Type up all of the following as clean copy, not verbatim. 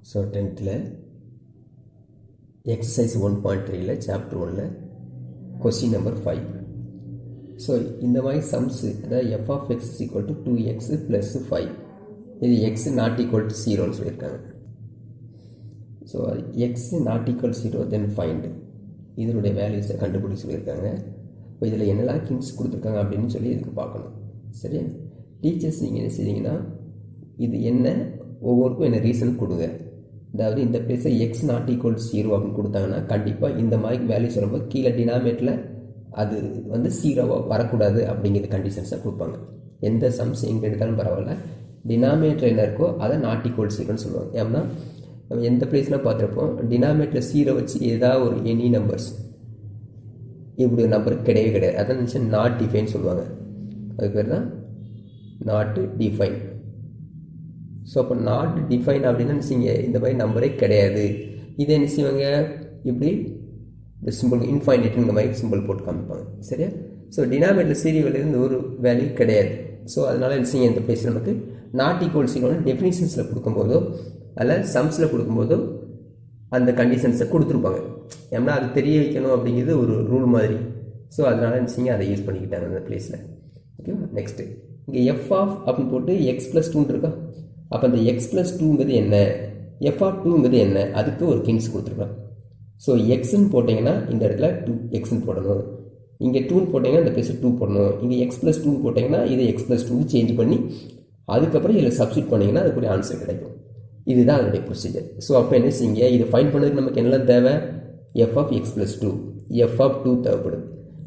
So 10th exercise 1.3 chapter 1 question number 5. So இந்த மாதிரி சம்ஸு அதாவது f of x is equal to 2x plus 5, இது எக்ஸ் நாட் ஈக்குவல் டு 0ன்னு சொல்லியிருக்காங்க. So x not equal 0 then find இதனுடைய வேல்யூஸை கண்டுபிடிச்சி சொல்லியிருக்காங்க. இப்போ இதில் என்னெல்லாம் கிங்ஸ் கொடுத்துருக்காங்க அப்படின்னு சொல்லி இதுக்கு பார்க்கணும். சரியா? டீச்சர்ஸ் நீங்கள் என்ன செய்வீங்கன்னா இது என்ன ஒவ்வொருக்கும் என்ன ரீசன் கொடுங்க. அதாவது இந்த பிளேஸை எக்ஸ் நாட் ஈக்குவல் 0 அப்படின்னு கொடுத்தாங்கன்னா கண்டிப்பாக இந்த மாதிரி வேல்யூஸ் வரும்போது கீழே டினாமினேட்டில் அது வந்து 0 வரக்கூடாது அப்படிங்கிற கண்டிஷன்ஸை கொடுப்பாங்க. எந்த சம்ஸ் எங்கே எடுத்தாலும் பரவாயில்ல, டினாமினேட்டர் என்ன இருக்கோ அதை நாட் ஈக்குவல் 0ன்னு சொல்லுவாங்க. ஏன்னா நம்ம எந்த பிளேஸ்லாம் பார்த்துருப்போம், டினாமினேட்டர் 0 வச்சு ஏதாவது ஒரு எனி நம்பர்ஸ் இப்படி ஒரு நம்பர் கிடையவே கிடையாது. அதான் நினச்சி நாட் டிஃபைன் சொல்லுவாங்க. அதுக்கு பேர் தான் நாட் டிஃபைன். ஸோ அப்போ நாட் டிஃபைன் அப்படின்னு நினச்சிங்க இந்த மாதிரி நம்பரே கிடையாது. இதை என்ன செய்வாங்க, இப்படி இந்த சிம்பிள் இன்ஃபைனைட் இந்த மாதிரி சிம்பிள் போட்டு காமிப்பாங்க. சரியா? ஸோ டினாமினேட்டர் சீரியலேருந்து ஒரு வேல்யூ கிடையாது. ஸோ அதனால் என்ன செய்ய இந்த பிளேஸ் நமக்கு நாட் ஈக்குவல் 0ன்னு டெஃபினிஷன்ஸில் கொடுக்கும்போதோ அதில் சம்ஸில் கொடுக்கும்போதோ அந்த கண்டிஷன்ஸை கொடுத்துருப்பாங்க. ஏன்னா அது தெரிய வைக்கணும் அப்படிங்கிறது ஒரு ரூல் மாதிரி. ஸோ அதனால் என்ன செய்ய அதை யூஸ் பண்ணிக்கிட்டாங்க அந்த பிளேஸில். ஓகேவா? நெக்ஸ்ட்டு இங்கே எஃப் ஆஃப் அப்படின்னு போட்டு எக்ஸ் ப்ளஸ் 2 இருக்கா. அப்போ அந்த எக்ஸ் ப்ளஸ் 2ங்கிறது என்ன, எஃப் ஆஃப் 2ங்கிறது என்ன, அதுக்கு ஒரு கிங்ஸ் கொடுத்துருக்கலாம். ஸோ எக்ஸ்ன்னு போட்டிங்கன்னா இந்த இடத்துல 2 எக்ஸ்ன்னு போடணும், இங்கே 2ன்னு போட்டிங்கன்னா இந்த பிளேஸில் 2 போடணும், இங்கே எக்ஸ் ப்ளஸ் 2 போட்டிங்கன்னா இதை எக்ஸ் ப்ளஸ் 2 சேஞ்ச் பண்ணி அதுக்கப்புறம் இதில் சப்ஸ்டியூட் பண்ணிங்கன்னா அதுக்குரிய ஆன்சர் கிடைக்கும். இதுதான் அதனுடைய ப்ரொசீஜர். ஸோ அப்போ என்ன செய்யுங்க, இதை ஃபைண்ட் பண்ணதுக்கு நமக்கு என்னெல்லாம் தேவை, f of X plus 2, f of 2 தேவைப்படுது.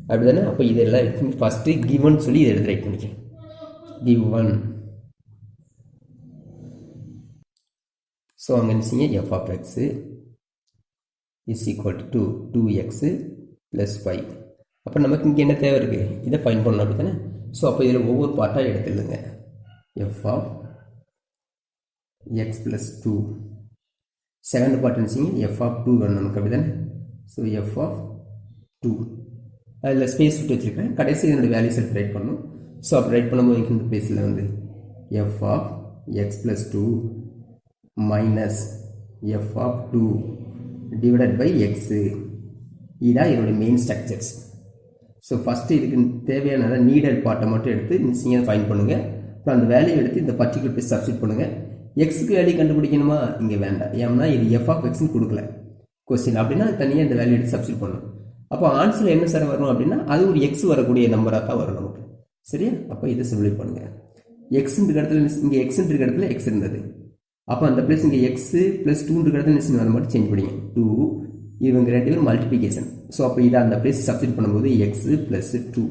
அப்படி தானே? அப்போ இதெல்லாம் ஃபஸ்ட்டு கிவன் சொல்லி இதை எடுத்து ரைட் பண்ணிக்கலாம். கிவன். ஸோ அங்கே என்ன செய்யுங்க, f of x is equal to 2x plus 5. அப்போ நமக்கு இங்கே என்ன தேவை இருக்குது, இதை ஃபைண்ட் பண்ணணும். அப்படி தானே? ஸோ அப்போ இதில் ஒவ்வொரு பார்ட்டாக எடுத்துடுங்க. F of X plus 2, second part நினச்சிங்க எஃப் ஆஃப் 2 வேணும் நமக்கு. அப்படி தானே? ஸோ எஃப் ஆஃப் 2 அதில் ஸ்பேஸ் விட்டு வச்சுருக்கேன். கடைசி இதனுடைய வேல்யூஸ் எடுத்து ரைட் பண்ணணும். ஸோ அப்போ ரைட் பண்ணும்போது இந்த பிளேஸில் வந்து f of X plus 2 minus f of 2 divided by x. இதுதான் என்னுடைய மெயின் ஸ்ட்ரக்சர்ஸ். ஸோ ஃபஸ்ட்டு இதுக்கு தேவையான நீடட் பார்ட்டை மட்டும் எடுத்து நீங்கள் ஃபைண்ட் பண்ணுங்கள். அப்புறம் அந்த வேல்யூ எடுத்து இந்த பர்டிகுலர் பிளேஸ் சப்ஸ்டியூட் பண்ணுங்கள். எக்ஸுக்கு வேல்யூ கண்டுபிடிக்கணுமா, இங்கே வேண்டாம். ஏன்னா இது எஃப் ஆஃப் எக்ஸ்ன்னு கொடுக்கல கொஸ்டின். அப்படின்னா தனியாக இந்த வேல்யூ எடுத்து சப்ஸ்டியூட் பண்ணணும். அப்போ ஆன்சர் என்ன சார் வரும் அப்படின்னா அது ஒரு எக்ஸ் வரக்கூடிய நம்பராக தான் வரும் நமக்கு. சரியா? அப்போ இதை சிம்பிளை பண்ணுங்கள். எக்ஸுன்ற இடத்துல இங்கே எக்ஸுன்ற இடத்துல எக்ஸ் இருந்தது. அப்போ அந்த பிளேஸ் இங்கே எக்ஸு ப்ளஸ் 2ன்ற இடத்துல அதை மட்டும் சேஞ்ச் பண்ணிங்க 2. இவங்க ரெண்டு பேரும் மல்டிப்ளிகேஷன். ஸோ அப்போ இதை அந்த பிளேஸ் சப்ஸ்டியூட் பண்ணும்போது எக்ஸு ப்ளஸ் 2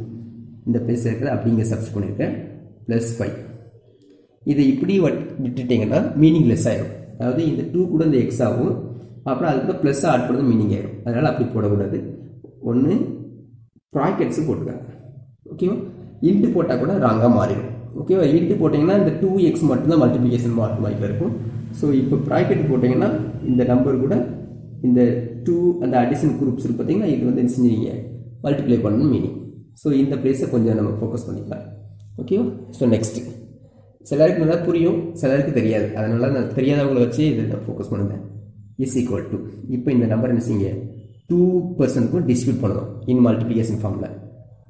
இந்த பிளேஸ் இருக்கிறது அப்படிங்க சப்ஸ்டியூட் பண்ணியிருக்கேன் ப்ளஸ் 5. இதை இப்படி விட்டுட்டிங்கன்னா மீனிங்லெஸ் ஆகிடும். அதாவது இந்த 2 கூட இந்த எக்ஸ் ஆகும், அப்புறம் அது கூட ப்ளஸ் ஆட் பண்ணது மீனிங் ஆகிடும். அதனால் அப்படி போடக்கூடாது. ஒன்று ப்ராக்கெட்ஸு போட்டுக்காங்க. ஓகேவா? இன்ட்டு போட்டால் கூட ராங்காக மாறிடும். ஓகேவா? இன்ட்டு போட்டிங்கன்னா இந்த 2x மட்டும்தான் மல்டிப்ளிகேஷன் மார்க்கில் இருக்கும். ஸோ இப்போ ப்ராக்கெட் போட்டிங்கன்னா இந்த நம்பர் கூட இந்த 2 அந்த அடிஷன் குரூப்ஸ் இருக்கு பார்த்தீங்கன்னா, இது வந்து என்ன செஞ்சீங்க, மல்டிப்ளை பண்ணணும் மீனிங். ஸோ இந்த பிளேஸை கொஞ்சம் நம்ம ஃபோக்கஸ் பண்ணிக்கலாம். ஓகேவா? ஸோ நெக்ஸ்ட்டு சிலருக்கு நல்லா புரியும், சிலருக்கு தெரியாது. அதனால நான் தெரியாதவங்களை வச்சு இதை நான் ஃபோக்கஸ் பண்ணுவேன். இஸ் ஈக்குவல் டு இப்போ இந்த நம்பர் என்ன செய்யுங்க 2% டிஸ்ட்ரிபியூட் பண்ணணும் இன் மல்டிப்ளிகேஷன் ஃபார்மில்.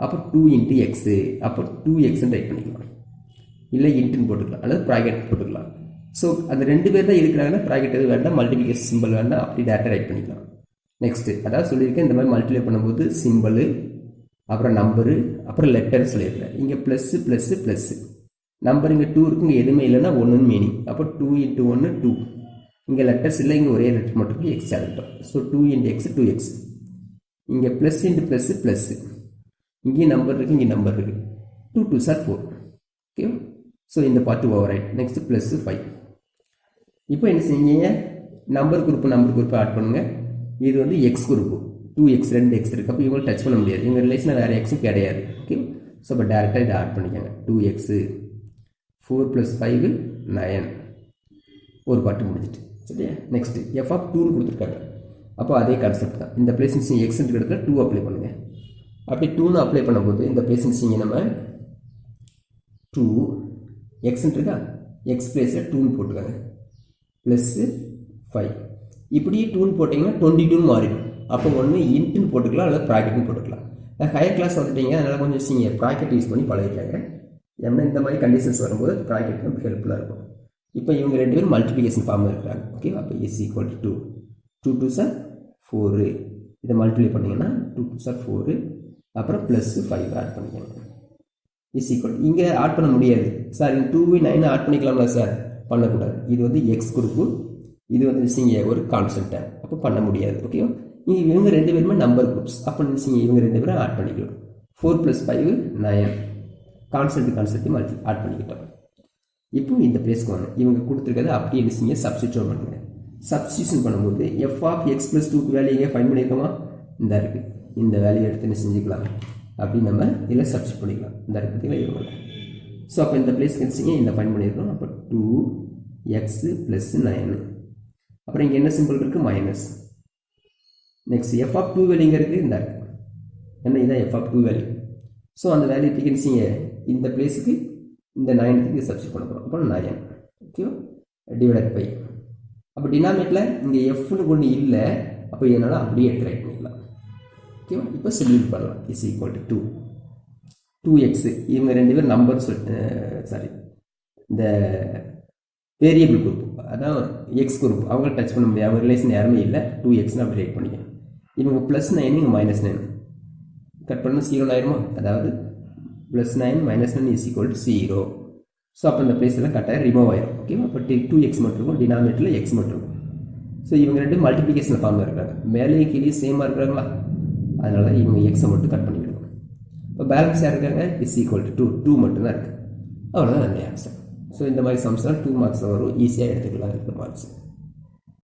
அப்போ 2 இன்ட்டு எக்ஸு, அப்போ 2xன்னு ரைட் பண்ணிக்கலாம், இல்லை இன்ட்டுன்னு போட்டுக்கலாம், அல்லது ப்ராக்கெட் போட்டுக்கலாம். ஸோ அந்த ரெண்டு பேர் தான் இருக்கிறாங்கன்னா ப்ராக்கெட் எதுவும் வேண்டாம், மல்டிப்ளிகேஷன் சிம்பிள் வேண்டாம், அப்படி டேரெக்டாக ரைட் பண்ணிக்கலாம். நெக்ஸ்ட்டு அதாவது சொல்லியிருக்கேன், இந்த மாதிரி மல்டிப்ளை பண்ணும்போது சிம்பிள், அப்புறம் நம்பரு, அப்புறம் லெட்டர் சொல்லியிருக்கிறேன். இங்கே ப்ளஸ்ஸு ப்ளஸ்ஸு ப்ளஸ்ஸு நம்பர் இங்கே 2 இருக்கு, இங்கே எதுவுமே இல்லைன்னா 1ன்னு மீனிங். அப்போ 2 இன்ட்டு 1 2. இங்கே லெட்டர்ஸ் இல்லை, இங்கே ஒரே லெட்டர் மட்டும் இருக்குது, எக்ஸ் ஆகிட்டோம். So 2 into X 2x. இங்கே ப்ளஸ் இன்ட்டு ப்ளஸ்ஸு ப்ளஸ்ஸு, இங்கேயும் நம்பர் இருக்குது, இங்கே நம்பர் இருக்குது. 2 2s are 4. ஓகே? ஸோ இந்த part over right. Next plus 5. இப்போ என்ன செய்யுங்க, நம்பர் குரூப் ஆட் பண்ணுங்கள். இது வந்து எக்ஸ் குரூப்பு 2x 2x இருக்குது. அப்போ இவங்க டச் பண்ண முடியாது, இவங்க ரிலேஷனில் வேறு எக்ஸும் கிடையாது. ஓகே? ஸோ இப்போ டேரெக்டாக இதை ஆட் பண்ணிக்கோங்க. 2x 4 + 5 9. ஒரு பாட்டு முடிஞ்சிட்டு. சரியா? நெக்ஸ்ட்டு எஃப் ஆஃப் 2ன்னு கொடுத்துருக்காங்க. அப்போ அதே கான்செப்ட் தான். இந்த பிளேஸ் எக்ஸ்ன்ற இடத்துல 2 அப்ளை பண்ணுங்கள். அப்படி 2ன்னு அப்ளை பண்ணும்போது இந்த பிளேஸ் நம்ம 2 எக்ஸ்ன்றதா எக்ஸ் பிளேஸில் 2ன்னு போட்டுக்காங்க ப்ளஸ்ஸு 5 இப்படி 2ன்னு போட்டிங்கன்னா 22 மாறிடும். அப்போ ஒன்று இன்ட்டுன்னு போட்டுக்கலாம் அல்லது ப்ராக்கெட்னு போட்டுக்கலாம். ஹையர் கிளாஸ் வந்துட்டீங்க, அதனால் கொஞ்சம் நீங்கள் ப்ராக்கெட் யூஸ் பண்ணி பழகிட்டாங்க. ஏன்னா இந்த மாதிரி கண்டிஷன்ஸ் வரும்போது ப்ராக்கெட் நமக்கு ஹெல்ப்ஃபுல்லாக இருக்கும். இப்போ இவங்க 2 பேரும் மல்டிப்ளிகேஷன் ஃபார்மில் இருக்கிறாங்க. ஓகே, அப்போ இஸ் ஈக்குவல் டு 2 2 சார் 4, இதை மல்டிப்ளை பண்ணிங்கன்னா 2 சார் 4, அப்புறம் ப்ளஸ் 5 ஆட் பண்ணிக்கணும். இஸ் ஈக்குவல் இங்கே ஆட் பண்ண முடியாது சார், இந்த 2 9 ஆட் பண்ணிக்கலாம்ல சார், பண்ணக்கூடாது. இது வந்து எக்ஸ் குரூப்பு, இது வந்து நிச்சயங்க ஒரு கான்ஸ்டன்ட், அப்போ பண்ண முடியாது. ஓகேவா, இவங்க 2 பேருமே நம்பர் குரூப்ஸ், அப்போ நிச்சயங்க இவங்க 2 பேரும் ஆட் பண்ணிக்கலாம். 4 + 5 9, கான்ஸ்டன்ட் ஆட் பண்ணிக்கிட்டோம். இப்போ இந்த பிளேஸ்க்கு வாங்க, இவங்க கொடுத்துருக்கதை அப்படியே நிச்சயங்க சப்ஸ்டிடியூட் பண்ணுங்க. சப்ஸ்டியூஷன் பண்ணும்போது f of X plus 2 value எங்கே ஃபைண்ட் பண்ணியிருக்கோமா, இந்த இருக்குது, இந்த வேல்யூ எடுத்து என்ன செஞ்சுக்கலாம், அப்படி நம்ம இதில் சப்ஸ்டியூட் பண்ணிக்கலாம். இந்த பார்த்தீங்களா இவங்க. ஸோ அப்போ இந்த பிளேஸ்க்கு நிச்சயங்க இந்த ஃபைண்ட் பண்ணியிருக்கோம். அப்போ 2x + 9, அப்புறம் இங்கே என்ன சிம்பிள் இருக்குது, minus. Next f of 2 value இங்கே இருக்குது, இந்த இருக்குது, ஏன்னா இதுதான் எஃப் ஆஃப் 2 வேல்யூ. ஸோ அந்த வேல்யூ நிச்சயங்க இந்த பிளேஸுக்கு இந்த 9க்கு சப்ஸ்டியூட் பண்ண போகிறோம். அப்புறம் 9, ஓகேவா, டிவைடட் பை. அப்போ டினாமினேட்டில் இங்கே எஃப்னு ஒன்று இல்லை, அப்போ என்னால் அப்படியே எடுத்து ரைட் பண்ணிக்கலாம். ஓகேவா, இப்போ சிம்பிள் பண்ணலாம். இஸ் ஈக்குவல் டு 2x, இவங்க 2 பேர் நம்பர் சாரி இந்த வேரியபிள் குரூப், அதான் எக்ஸ் குரூப், அவங்க டச் பண்ண முடியாது, அவங்க ரிலேஷன் யாருமே இல்லை. 2xன்னு அப்படி ரைட் பண்ணிக்கணும். இவங்க +9, இவங்க -9, கட் பண்ண 0 ஆயிருமா, அதாவது +9 -9 இஸ் ஈக்குவல் டு 0. ஸோ அப்போ இந்த பிளேஸ் எல்லாம் கட்டாயம் ரிமூவ் ஆயிரும். ஓகேவா, அப்போ 2x மட்டும் இருக்கும், டினாமினேட்டரில் x மட்டும் இருக்கும். ஸோ இவங்க 2 மல்டிப்ளிகேஷன் ஃபார்மில் இருக்கிறாங்க, மேலேயே கீழே சேமாக இருக்கிறாங்களா, அதனால இவங்க எக்ஸை மட்டும் கட் பண்ணிவிடுவோம். இப்போ பேலன்ஸ் யார் இருக்காங்க, இஸ் ஈக்குவல் டு 2 மட்டும்தான் இருக்குது. அவ்வளோதான் நல்ல ஆன்சர். ஸோ இந்த மாதிரி சம்ஸ்லாம் 2 மார்க்ஸ் வரும், ஈஸியாக எடுத்துக்கலாம் இந்த மார்க்ஸ்.